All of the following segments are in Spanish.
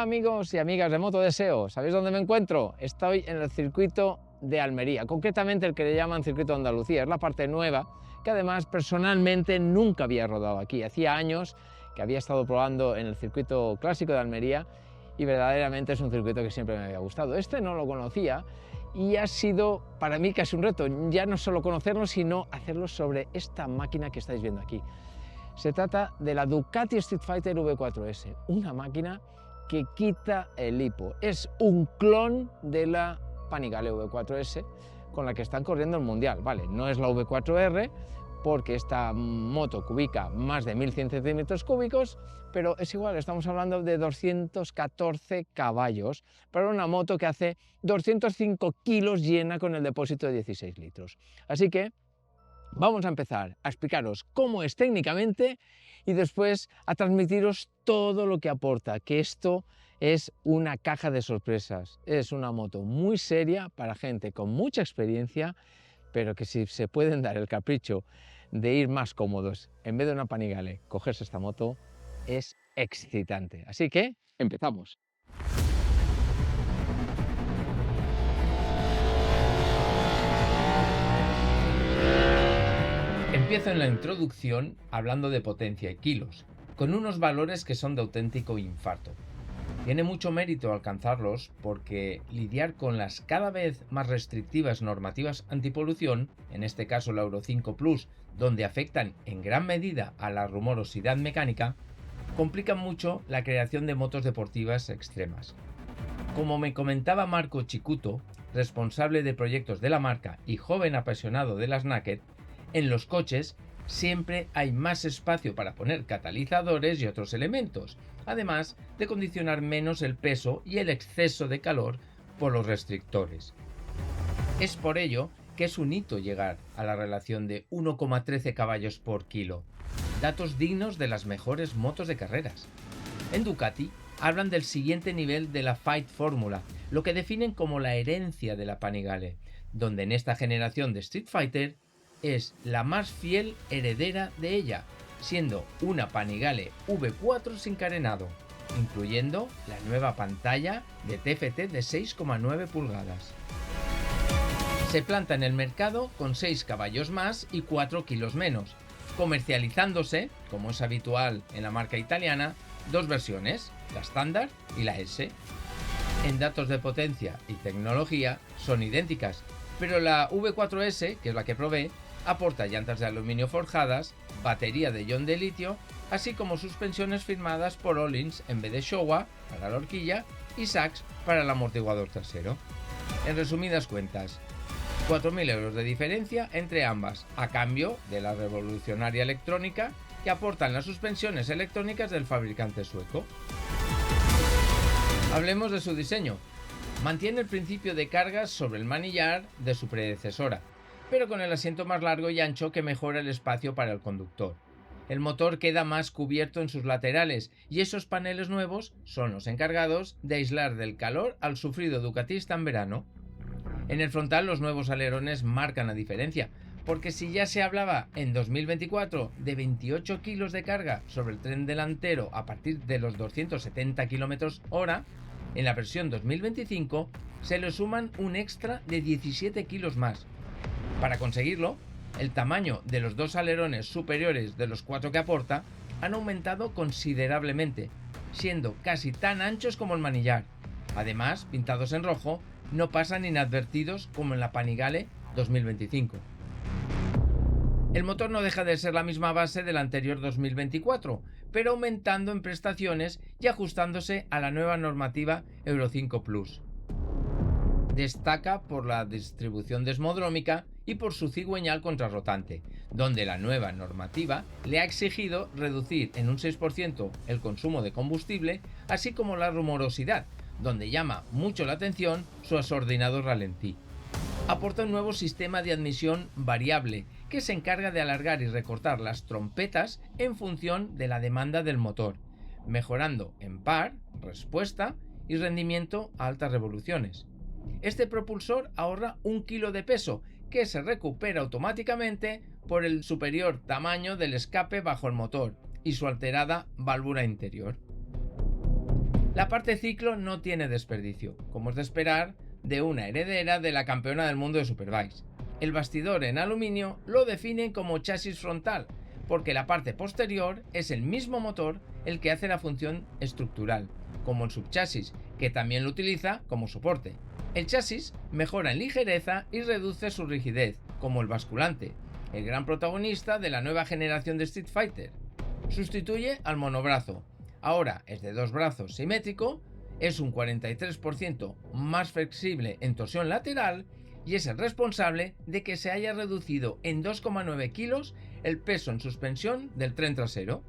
amigos y amigas de Moto Deseo, ¿sabéis dónde me encuentro? Estoy en el circuito de Almería, concretamente el que le llaman Circuito de Andalucía, es la parte nueva, que además personalmente nunca había rodado aquí. Hacía años que había estado probando en el circuito clásico de Almería y verdaderamente es un circuito que siempre me había gustado. Este no lo conocía y ha sido para mí casi un reto, ya no solo conocerlo, sino hacerlo sobre esta máquina que estáis viendo aquí. Se trata de la Ducati Street Fighter V4S, una máquina que quita el hipo. Es un clon de la Panigale V4S con la que están corriendo el Mundial. Vale, no es la V4R porque esta moto cubica más de 1100 centímetros cúbicos, pero es igual, estamos hablando de 214 caballos para una moto que hace 205 kilos llena con el depósito de 16 litros. Así que vamos a empezar a explicaros cómo es técnicamente y después a transmitiros todo lo que aporta, que esto es una caja de sorpresas. Es una moto muy seria para gente con mucha experiencia, pero que si se pueden dar el capricho de ir más cómodos en vez de una Panigale, cogerse esta moto es excitante. Así que empezamos. Empiezo en la introducción hablando de potencia y kilos, con unos valores que son de auténtico infarto. Tiene mucho mérito alcanzarlos porque lidiar con las cada vez más restrictivas normativas antipolución, en este caso la Euro 5 Plus, donde afectan en gran medida a la rumorosidad mecánica, complican mucho la creación de motos deportivas extremas. Como me comentaba Marco Cicuto, responsable de proyectos de la marca y joven apasionado de las naked, en los coches siempre hay más espacio para poner catalizadores y otros elementos, además de condicionar menos el peso y el exceso de calor por los restrictores. Es por ello que es un hito llegar a la relación de 1,13 caballos por kilo, datos dignos de las mejores motos de carreras. En Ducati hablan del siguiente nivel de la Fight Fórmula, lo que definen como la herencia de la Panigale, donde en esta generación de Street Fighter es la más fiel heredera de ella, siendo una Panigale V4 sin carenado, incluyendo la nueva pantalla de TFT de 6,9 pulgadas. Se planta en el mercado con 6 caballos más y 4 kilos menos, comercializándose, como es habitual en la marca italiana, dos versiones, la estándar y la S. En datos de potencia y tecnología son idénticas, pero la V4S, que es la que probé, aporta llantas de aluminio forjadas, batería de ion de litio, así como suspensiones firmadas por Öhlins en vez de Showa para la horquilla y Sachs para el amortiguador trasero. En resumidas cuentas, 4.000 euros de diferencia entre ambas, a cambio de la revolucionaria electrónica que aportan las suspensiones electrónicas del fabricante sueco. Hablemos de su diseño. Mantiene el principio de cargas sobre el manillar de su predecesora, pero con el asiento más largo y ancho que mejora el espacio para el conductor. El motor queda más cubierto en sus laterales y esos paneles nuevos son los encargados de aislar del calor al sufrido ducatista en verano. En el frontal los nuevos alerones marcan la diferencia, porque si ya se hablaba en 2024 de 28 kilos de carga sobre el tren delantero a partir de los 270 km/h, en la versión 2025 se le suman un extra de 17 kilos más. Para conseguirlo, el tamaño de los dos alerones superiores de los 4 que aporta han aumentado considerablemente, siendo casi tan anchos como el manillar. Además, pintados en rojo, no pasan inadvertidos como en la Panigale 2025. El motor no deja de ser la misma base del anterior 2024, pero aumentando en prestaciones y ajustándose a la nueva normativa Euro 5 Plus. Destaca por la distribución desmodrómica y por su cigüeñal contrarrotante, donde la nueva normativa le ha exigido reducir en un 6% el consumo de combustible, así como la rumorosidad, donde llama mucho la atención su asordinado ralentí. Aporta un nuevo sistema de admisión variable que se encarga de alargar y recortar las trompetas en función de la demanda del motor, mejorando en par, respuesta y rendimiento a altas revoluciones. Este propulsor ahorra 1 kilo de peso, que se recupera automáticamente por el superior tamaño del escape bajo el motor y su alterada válvula interior. La parte ciclo no tiene desperdicio, como es de esperar de una heredera de la campeona del mundo de Superbikes. El bastidor en aluminio lo definen como chasis frontal, porque la parte posterior es el mismo motor el que hace la función estructural, como el subchasis, que también lo utiliza como soporte. El chasis mejora en ligereza y reduce su rigidez, como el basculante, el gran protagonista de la nueva generación de Street Fighter. Sustituye al monobrazo. Ahora es de 2 brazos simétrico, es un 43% más flexible en torsión lateral y es el responsable de que se haya reducido en 2,9 kilos el peso en suspensión del tren trasero.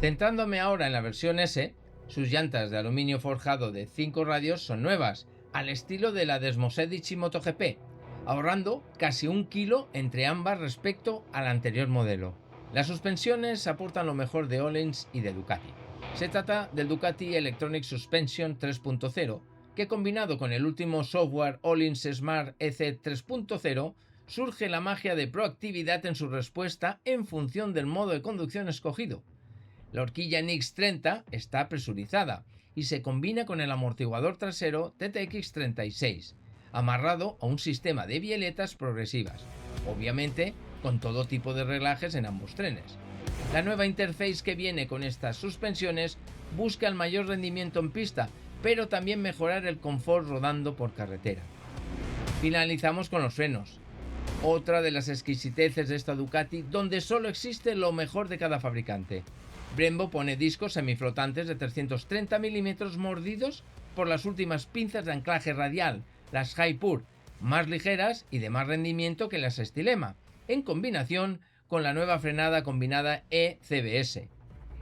Centrándome ahora en la versión S, sus llantas de aluminio forjado de 5 radios son nuevas, al estilo de la Desmosedici MotoGP, ahorrando casi 1 kilo entre ambas respecto al anterior modelo. Las suspensiones aportan lo mejor de Öhlins y de Ducati. Se trata del Ducati Electronic Suspension 3.0, que combinado con el último software Öhlins Smart EC 3.0, surge la magia de proactividad en su respuesta en función del modo de conducción escogido. La horquilla NIX 30 está presurizada y se combina con el amortiguador trasero TTX 36, amarrado a un sistema de bieletas progresivas, obviamente con todo tipo de reglajes en ambos trenes. La nueva interface que viene con estas suspensiones busca el mayor rendimiento en pista, pero también mejorar el confort rodando por carretera. Finalizamos con los frenos, otra de las exquisiteces de esta Ducati, donde solo existe lo mejor de cada fabricante. Brembo pone discos semiflotantes de 330 mm mordidos por las últimas pinzas de anclaje radial, las Hi-Pur, más ligeras y de más rendimiento que las Stilema, en combinación con la nueva frenada combinada ECBS.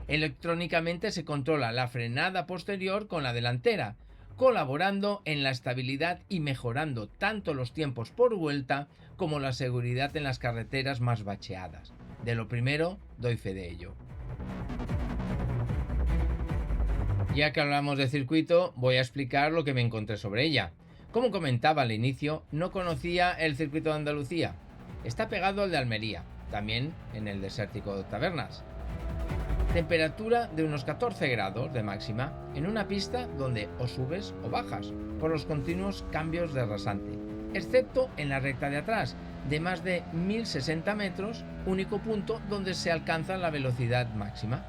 Electrónicamente se controla la frenada posterior con la delantera, colaborando en la estabilidad y mejorando tanto los tiempos por vuelta como la seguridad en las carreteras más bacheadas. De lo primero, doy fe de ello. Ya que hablamos de circuito, voy a explicar lo que me encontré sobre ella. Como comentaba al inicio, no conocía el circuito de Andalucía. Está pegado al de Almería, también en el desértico de Tabernas. Temperatura de unos 14 grados de máxima en una pista donde o subes o bajas por los continuos cambios de rasante, excepto en la recta de atrás, de más de 1060 metros, único punto donde se alcanza la velocidad máxima.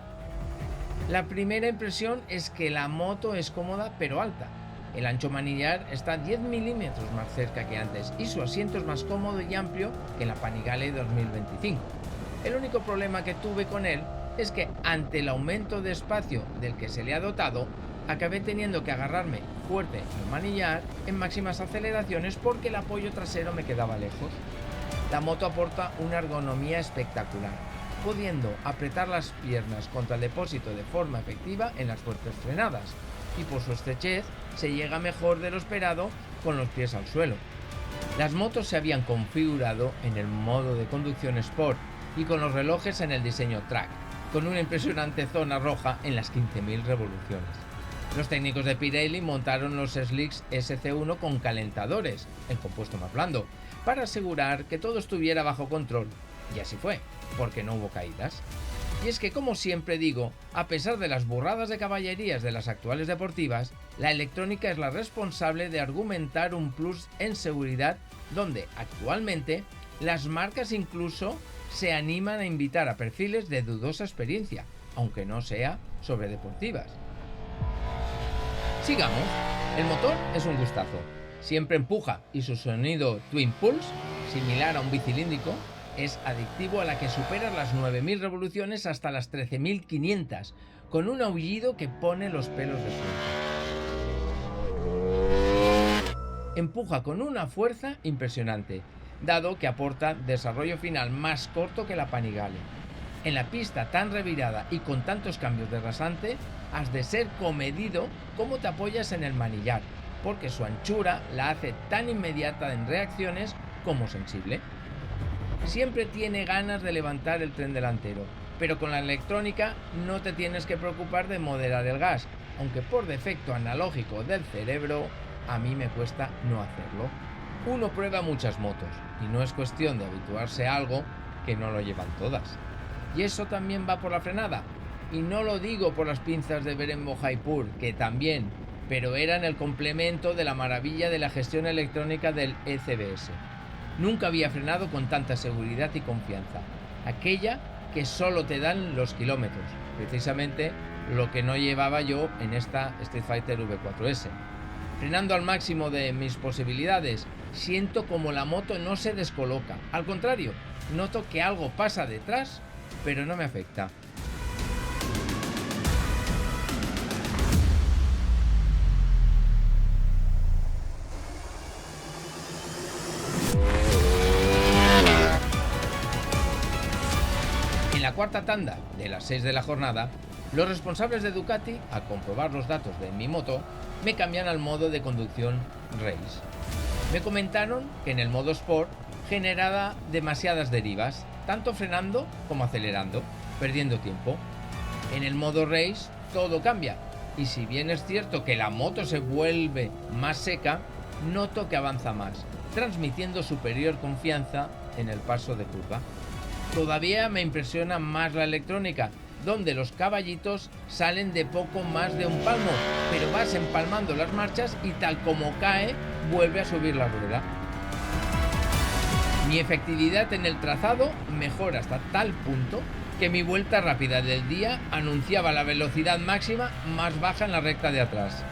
La primera impresión es que la moto es cómoda pero alta. El ancho manillar está 10 milímetros más cerca que antes y su asiento es más cómodo y amplio que en la Panigale 2025. El único problema que tuve con él es que ante el aumento de espacio del que se le ha dotado, acabé teniendo que agarrarme fuerte al manillar en máximas aceleraciones porque el apoyo trasero me quedaba lejos. La moto aporta una ergonomía espectacular, pudiendo apretar las piernas contra el depósito de forma efectiva en las fuertes frenadas, y por su estrechez se llega mejor de lo esperado con los pies al suelo. Las motos se habían configurado en el modo de conducción Sport y con los relojes en el diseño Track, con una impresionante zona roja en las 15.000 revoluciones. Los técnicos de Pirelli montaron los Slicks SC1 con calentadores, el compuesto más blando, para asegurar que todo estuviera bajo control, y así fue, porque no hubo caídas. Y es que, como siempre digo, a pesar de las burradas de caballerías de las actuales deportivas, la electrónica es la responsable de argumentar un plus en seguridad donde, actualmente, las marcas incluso se animan a invitar a perfiles de dudosa experiencia, aunque no sea sobre deportivas. Sigamos. El motor es un gustazo. Siempre empuja y su sonido Twin Pulse, similar a un bicilíndrico, es adictivo a la que supera las 9.000 revoluciones hasta las 13.500, con un aullido que pone los pelos de punta. Empuja con una fuerza impresionante, dado que aporta desarrollo final más corto que la Panigale. En la pista tan revirada y con tantos cambios de rasante, has de ser comedido como te apoyas en el manillar, porque su anchura la hace tan inmediata en reacciones como sensible. Siempre tiene ganas de levantar el tren delantero, pero con la electrónica no te tienes que preocupar de moderar el gas, aunque por defecto analógico del cerebro a mí me cuesta no hacerlo. Uno prueba muchas motos y no es cuestión de habituarse a algo que no lo llevan todas. ¿Y eso también va por la frenada? Y no lo digo por las pinzas de Brembo Jaipur, que también, pero eran el complemento de la maravilla de la gestión electrónica del ECBS. Nunca había frenado con tanta seguridad y confianza. Aquella que solo te dan los kilómetros, precisamente lo que no llevaba yo en esta Street Fighter V4S. Frenando al máximo de mis posibilidades, siento como la moto no se descoloca. Al contrario, noto que algo pasa detrás, pero no me afecta. En la cuarta tanda de las 6 de la jornada, los responsables de Ducati, al comprobar los datos de mi moto, me cambian al modo de conducción Race. Me comentaron que en el modo Sport generaba demasiadas derivas, tanto frenando como acelerando, perdiendo tiempo. En el modo Race todo cambia, y si bien es cierto que la moto se vuelve más seca, noto que avanza más, transmitiendo superior confianza en el paso de curva. Todavía me impresiona más la electrónica, donde los caballitos salen de poco más de un palmo, pero vas empalmando las marchas y tal como cae, vuelve a subir la rueda. Mi efectividad en el trazado mejora hasta tal punto que mi vuelta rápida del día anunciaba la velocidad máxima más baja en la recta de atrás.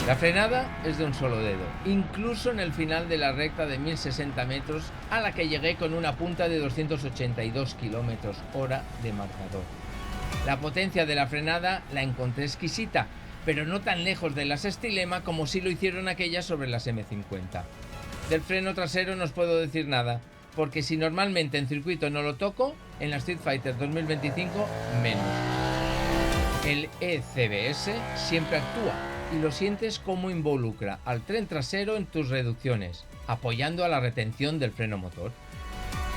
La frenada es de un solo dedo, incluso en el final de la recta de 1060 metros, a la que llegué con una punta de 282 km/h de marcador. La potencia de la frenada la encontré exquisita, pero no tan lejos de las Stilema como si lo hicieron aquellas sobre las M50. Del freno trasero no os puedo decir nada, porque si normalmente en circuito no lo toco, en la Street Fighter 2025 menos. El ECBS siempre actúa y lo sientes como involucra al tren trasero en tus reducciones, apoyando a la retención del freno motor.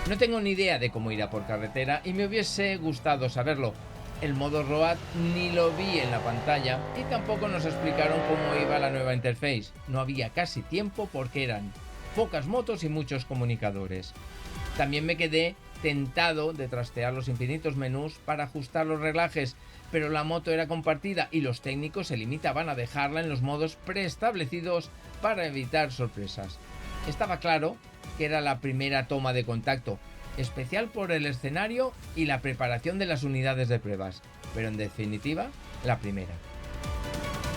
No tengo ni idea de cómo irá por carretera y me hubiese gustado saberlo. El modo Road ni lo vi en la pantalla y tampoco nos explicaron cómo iba la nueva interface. No había casi tiempo porque eran pocas motos y muchos comunicadores. También me quedé tentado de trastear los infinitos menús para ajustar los reglajes, pero la moto era compartida y los técnicos se limitaban a dejarla en los modos preestablecidos para evitar sorpresas. Estaba claro que era la primera toma de contacto, especial por el escenario y la preparación de las unidades de pruebas, pero en definitiva, la primera.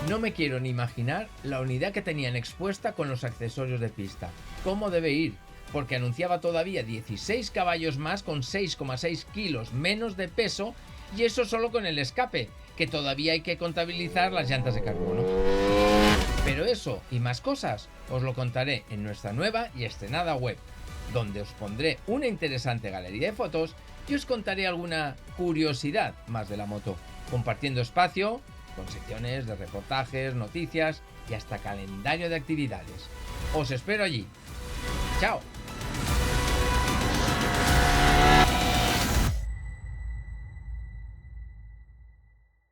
No me quiero ni imaginar la unidad que tenían expuesta con los accesorios de pista. ¿Cómo debe ir? Porque anunciaba todavía 16 caballos más con 6,6 kilos menos de peso, y eso solo con el escape, que todavía hay que contabilizar las llantas de carbono. Pero eso y más cosas os lo contaré en nuestra nueva y estrenada web, donde os pondré una interesante galería de fotos y os contaré alguna curiosidad más de la moto, compartiendo espacio con secciones de reportajes, noticias y hasta calendario de actividades. Os espero allí. ¡Chao!